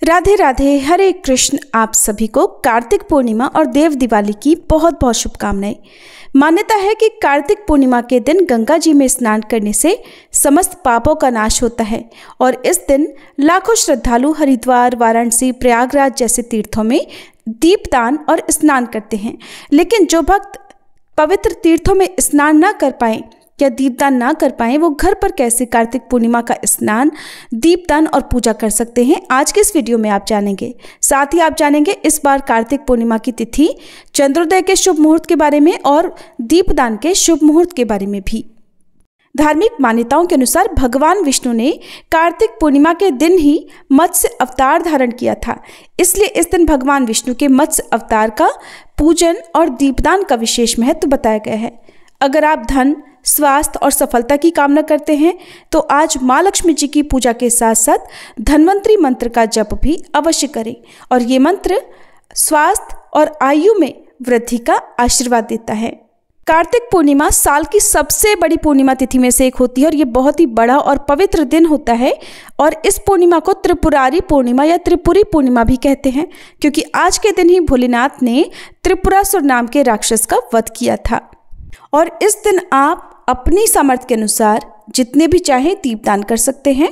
राधे राधे, हरे कृष्ण। आप सभी को कार्तिक पूर्णिमा और देव दिवाली की बहुत बहुत शुभकामनाएं। मान्यता है कि कार्तिक पूर्णिमा के दिन गंगा जी में स्नान करने से समस्त पापों का नाश होता है और इस दिन लाखों श्रद्धालु हरिद्वार, वाराणसी, प्रयागराज जैसे तीर्थों में दीपदान और स्नान करते हैं। लेकिन जो भक्त पवित्र तीर्थों में स्नान न कर पाएं या दीपदान ना कर पाएं, वो घर पर कैसे कार्तिक पूर्णिमा का स्नान, दीपदान और पूजा कर सकते हैं, आज के इस वीडियो में आप जानेंगे। साथ ही आप जानेंगे इस बार कार्तिक पूर्णिमा की तिथि, चंद्रोदय के शुभ मुहूर्त के बारे में और दीपदान के शुभ मुहूर्त के बारे में भी। धार्मिक मान्यताओं के अनुसार भगवान विष्णु ने कार्तिक पूर्णिमा के दिन ही मत्स्य अवतार धारण किया था, इसलिए इस दिन भगवान विष्णु के मत्स्य अवतार का पूजन और दीपदान का विशेष महत्व बताया गया है। अगर आप धन, स्वास्थ्य और सफलता की कामना करते हैं तो आज माँ लक्ष्मी जी की पूजा के साथ साथ धन्वंतरी मंत्र का जप भी अवश्य करें और ये मंत्र स्वास्थ्य और आयु में वृद्धि का आशीर्वाद देता है। कार्तिक पूर्णिमा साल की सबसे बड़ी पूर्णिमा तिथि में से एक होती है और ये बहुत ही बड़ा और पवित्र दिन होता है और इस पूर्णिमा को त्रिपुरारी पूर्णिमा या त्रिपुरी पूर्णिमा भी कहते हैं, क्योंकि आज के दिन ही भोलेनाथ ने त्रिपुरासुर नाम के राक्षस का वध किया था। और इस दिन आप अपनी सामर्थ्य के अनुसार जितने भी चाहें दीपदान कर सकते हैं।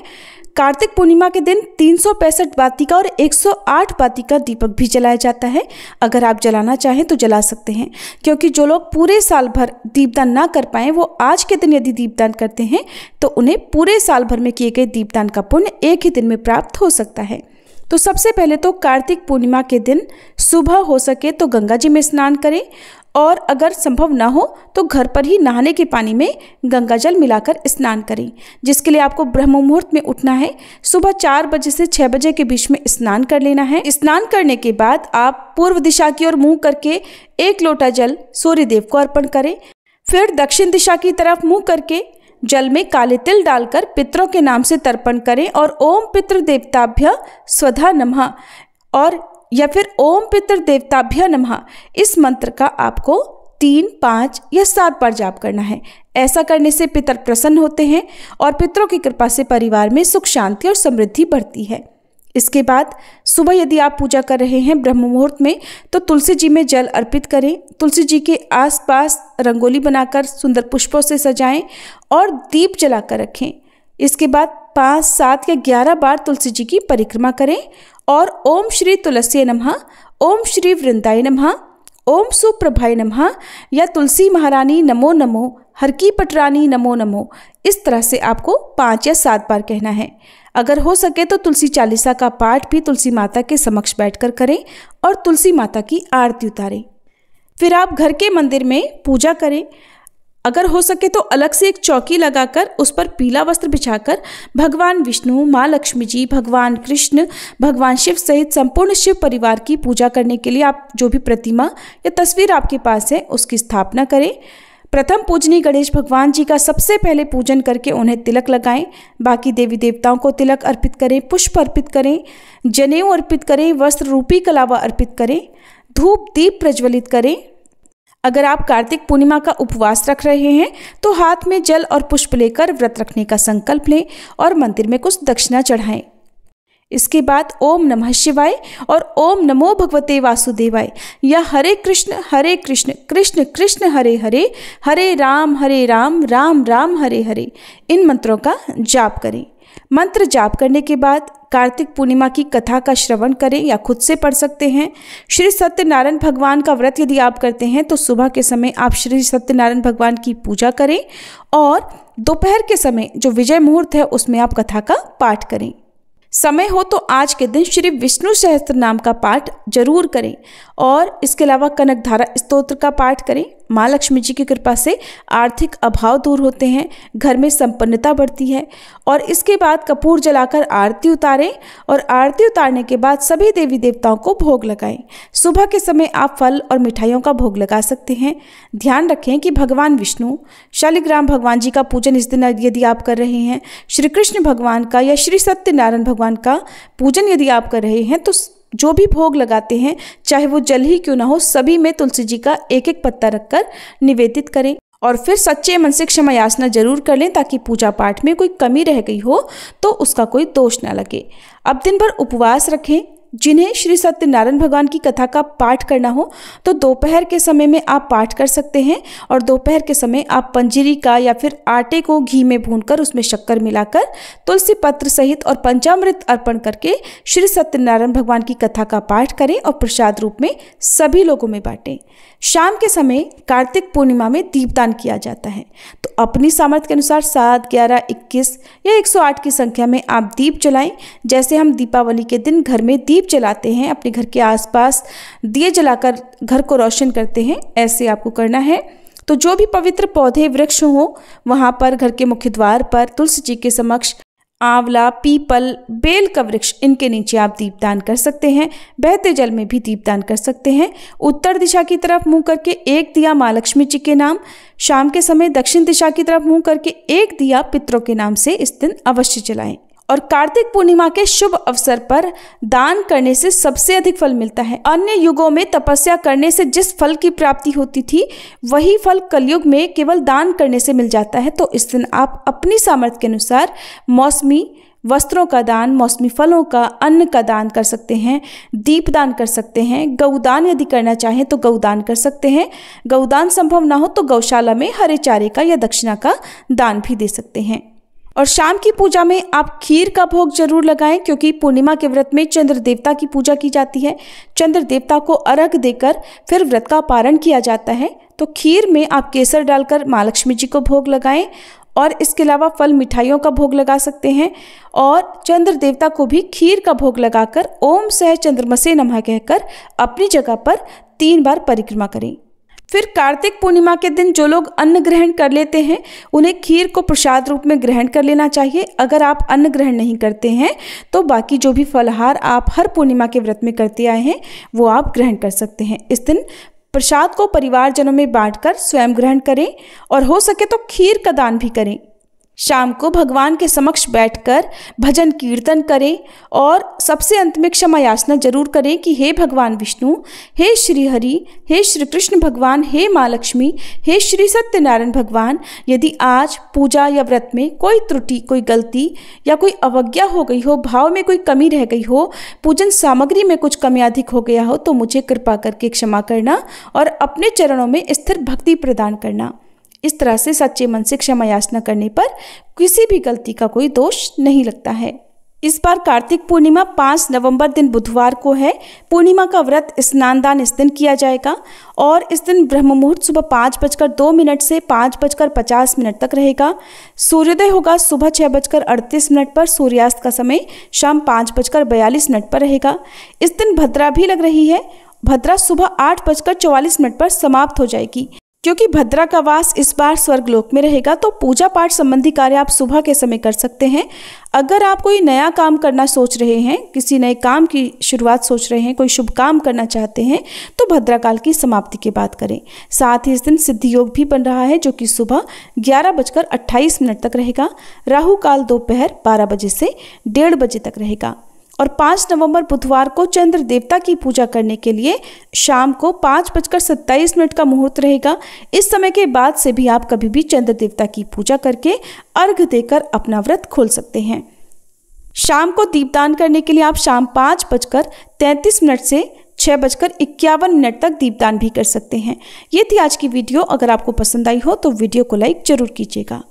कार्तिक पूर्णिमा के दिन 365 बाती का और 108 बाती का दीपक भी जलाया जाता है। अगर आप जलाना चाहें तो जला सकते हैं, क्योंकि जो लोग पूरे साल भर दीपदान ना कर पाएं, वो आज के दिन यदि दीपदान करते हैं तो उन्हें पूरे साल भर में किए गए दीपदान का पुण्य एक ही दिन में प्राप्त हो सकता है। तो सबसे पहले तो कार्तिक पूर्णिमा के दिन सुबह हो सके तो गंगा जी में स्नान करें और अगर संभव ना हो तो घर पर ही नहाने के पानी में गंगा जल मिलाकर स्नान करें, जिसके लिए आपको ब्रह्म मुहूर्त में उठना है। सुबह 4 बजे से 6 बजे के बीच में स्नान कर लेना है। स्नान करने के बाद आप पूर्व दिशा की ओर मुंह करके 1 लोटा जल सूर्य देव को अर्पण करें। फिर दक्षिण दिशा की तरफ मुंह करके जल में काले तिल डालकर पितरों के नाम से तर्पण करें और ओम पितृ देवताभ्य स्वधा नमः और या फिर ओम पितृ देवताभ्य नमः इस मंत्र का आपको 3, 5 या 7 बार जाप करना है। ऐसा करने से पितर प्रसन्न होते हैं और पितरों की कृपा से परिवार में सुख, शांति और समृद्धि बढ़ती है। इसके बाद सुबह यदि आप पूजा कर रहे हैं ब्रह्म मुहूर्त में तो तुलसी जी में जल अर्पित करें। तुलसी जी के आसपास रंगोली बनाकर सुंदर पुष्पों से सजाएं और दीप जलाकर रखें। इसके बाद 5, 7 या 11 बार तुलसी जी की परिक्रमा करें और ओम श्री तुलसी नमः, ओम श्री वृंदाय नमः, ओम सुप्रभाय नमः या तुलसी महारानी नमो नमो, हर की पटरानी नमो नमो, इस तरह से आपको 5 या 7 बार कहना है। अगर हो सके तो तुलसी चालीसा का पाठ भी तुलसी माता के समक्ष बैठकर करें और तुलसी माता की आरती उतारें। फिर आप घर के मंदिर में पूजा करें। अगर हो सके तो अलग से एक चौकी लगाकर उस पर पीला वस्त्र बिछाकर भगवान विष्णु, माँ लक्ष्मी जी, भगवान कृष्ण, भगवान शिव सहित संपूर्ण शिव परिवार की पूजा करने के लिए आप जो भी प्रतिमा या तस्वीर आपके पास है उसकी स्थापना करें। प्रथम पूजनीय गणेश भगवान जी का सबसे पहले पूजन करके उन्हें तिलक लगाएं। बाकी देवी देवताओं को तिलक अर्पित करें, पुष्प अर्पित करें, जनेऊ अर्पित करें, वस्त्र रूपी कलावा अर्पित करें, धूप दीप प्रज्वलित करें। अगर आप कार्तिक पूर्णिमा का उपवास रख रहे हैं तो हाथ में जल और पुष्प लेकर व्रत रखने का संकल्प लें और मंदिर में कुछ दक्षिणा चढ़ाएं। इसके बाद ओम नमः शिवाय और ओम नमो भगवते वासुदेवाय या हरे कृष्ण कृष्ण कृष्ण हरे हरे, हरे राम राम राम हरे हरे, इन मंत्रों का जाप करें। मंत्र जाप करने के बाद कार्तिक पूर्णिमा की कथा का श्रवण करें या खुद से पढ़ सकते हैं। श्री सत्यनारायण भगवान का व्रत यदि आप करते हैं तो सुबह के समय आप श्री सत्यनारायण भगवान की पूजा करें और दोपहर के समय जो विजय मुहूर्त है उसमें आप कथा का पाठ करें। समय हो तो आज के दिन श्री विष्णु सहस्त्र नाम का पाठ जरूर करें और इसके अलावा कनकधारा स्तोत्र का पाठ करें। माँ लक्ष्मी जी की कृपा से आर्थिक अभाव दूर होते हैं, घर में संपन्नता बढ़ती है। और इसके बाद कपूर जलाकर आरती उतारें और आरती उतारने के बाद सभी देवी देवताओं को भोग लगाएं। सुबह के समय आप फल और मिठाइयों का भोग लगा सकते हैं। ध्यान रखें कि भगवान विष्णु, शालिग्राम भगवान जी का पूजन इस दिन यदि आप कर रहे हैं, श्री कृष्ण भगवान का या श्री सत्यनारायण भगवान का पूजन यदि आप कर रहे हैं तो जो भी भोग लगाते हैं, चाहे वो जल ही क्यों ना हो, सभी में तुलसी जी का एक एक पत्ता रखकर निवेदित करें और फिर सच्चे मन से क्षमा याचना जरूर कर लें ताकि पूजा पाठ में कोई कमी रह गई हो तो उसका कोई दोष ना लगे। अब दिन भर उपवास रखें। जिन्हें श्री सत्यनारायण भगवान की कथा का पाठ करना हो तो दोपहर के समय में आप पाठ कर सकते हैं और दोपहर के समय आप पंजीरी का या फिर आटे को घी में भूनकर उसमें शक्कर मिलाकर तुलसी पत्र सहित और पंचामृत अर्पण करके श्री सत्यनारायण भगवान की कथा का पाठ करें और प्रसाद रूप में सभी लोगों में बांटें। शाम के समय कार्तिक पूर्णिमा में दीपदान किया जाता है, तो अपनी सामर्थ्य के अनुसार 7, 11, 21 या 108 की संख्या में आप दीप जलाएं। जैसे हम दीपावली के दिन घर में दीप जलाते हैं, अपने घर के आसपास दिए जलाकर घर को रोशन करते हैं, ऐसे आपको करना है। तो जो भी पवित्र पौधे वृक्ष हो वहाँ पर घर के मुख्य द्वार पर तुलसी जी के समक्ष आंवला, पीपल, बेल का वृक्ष, इनके नीचे आप दीपदान कर सकते हैं। बहते जल में भी दीपदान कर सकते हैं। उत्तर दिशा की तरफ मुंह करके एक दिया माँ लक्ष्मी जी के नाम, शाम के समय दक्षिण दिशा की तरफ मुंह करके एक दिया पितरों के नाम से इस दिन अवश्य जलाएं। और कार्तिक पूर्णिमा के शुभ अवसर पर दान करने से सबसे अधिक फल मिलता है। अन्य युगों में तपस्या करने से जिस फल की प्राप्ति होती थी वही फल कलयुग में केवल दान करने से मिल जाता है। तो इस दिन आप अपनी सामर्थ्य के अनुसार मौसमी वस्त्रों का दान, मौसमी फलों का, अन्न का दान कर सकते हैं, दीपदान कर सकते हैं। गौदान यदि करना चाहें तो गौदान कर सकते हैं। गौदान संभव ना हो तो गौशाला में हरे चारे का या दक्षिणा का दान भी दे सकते हैं। और शाम की पूजा में आप खीर का भोग जरूर लगाएं, क्योंकि पूर्णिमा के व्रत में चंद्र देवता की पूजा की जाती है। चंद्र देवता को अर्घ देकर फिर व्रत का पारण किया जाता है। तो खीर में आप केसर डालकर माँ लक्ष्मी जी को भोग लगाएं और इसके अलावा फल मिठाइयों का भोग लगा सकते हैं। और चंद्र देवता को भी खीर का भोग लगाकर ओम सह चंद्रमसे नमः कहकर अपनी जगह पर 3 बार परिक्रमा करें। फिर कार्तिक पूर्णिमा के दिन जो लोग अन्न ग्रहण कर लेते हैं उन्हें खीर को प्रसाद रूप में ग्रहण कर लेना चाहिए। अगर आप अन्न ग्रहण नहीं करते हैं तो बाकी जो भी फलाहार आप हर पूर्णिमा के व्रत में करते आए हैं वो आप ग्रहण कर सकते हैं। इस दिन प्रसाद को परिवारजनों में बांटकर स्वयं ग्रहण करें और हो सके तो खीर का दान भी करें। शाम को भगवान के समक्ष बैठकर भजन कीर्तन करें और सबसे अंत में क्षमा याचना जरूर करें कि हे भगवान विष्णु, हे श्री हरि, हे श्री कृष्ण भगवान, हे माँ लक्ष्मी, हे श्री सत्यनारायण भगवान, यदि आज पूजा या व्रत में कोई त्रुटि, कोई गलती या कोई अवज्ञा हो गई हो, भाव में कोई कमी रह गई हो, पूजन सामग्री में कुछ कमी अधिक हो गया हो तो मुझे कृपा करके क्षमा करना और अपने चरणों में स्थिर भक्ति प्रदान करना। इस तरह से सच्चे मन से क्षमा याचना करने पर किसी भी गलती का कोई दोष नहीं लगता है। इस बार कार्तिक पूर्णिमा 5 नवंबर दिन बुधवार को है। पूर्णिमा का व्रत स्नान दान इस दिन किया जाएगा और इस दिन ब्रह्म मुहूर्त सुबह 5:02 से 5:50 तक रहेगा। सूर्योदय होगा सुबह 6:38 पर। सूर्यास्त का समय शाम 5:42 पर रहेगा। इस दिन भद्रा भी लग रही है। भद्रा सुबह 8:44 पर समाप्त हो जाएगी। क्योंकि भद्रा का वास इस बार स्वर्गलोक में रहेगा तो पूजा पाठ संबंधी कार्य आप सुबह के समय कर सकते हैं। अगर आप कोई नया काम करना सोच रहे हैं, किसी नए काम की शुरुआत सोच रहे हैं, कोई शुभ काम करना चाहते हैं तो भद्राकाल की समाप्ति के बाद करें। साथ ही इस दिन सिद्धि योग भी बन रहा है जो कि सुबह 11:28 तक रहेगा। राहु काल दोपहर 12 बजे से 1:30 बजे तक रहेगा। और 5 नवंबर बुधवार को चंद्र देवता की पूजा करने के लिए शाम को 5:27 का मुहूर्त रहेगा। इस समय के बाद से भी आप कभी भी चंद्र देवता की पूजा करके अर्घ देकर अपना व्रत खोल सकते हैं। शाम को दीपदान करने के लिए आप शाम 5:33 से 6:51 तक दीपदान भी कर सकते हैं। ये थी आज की वीडियो। अगर आपको पसंद आई हो तो वीडियो को लाइक जरूर कीजिएगा।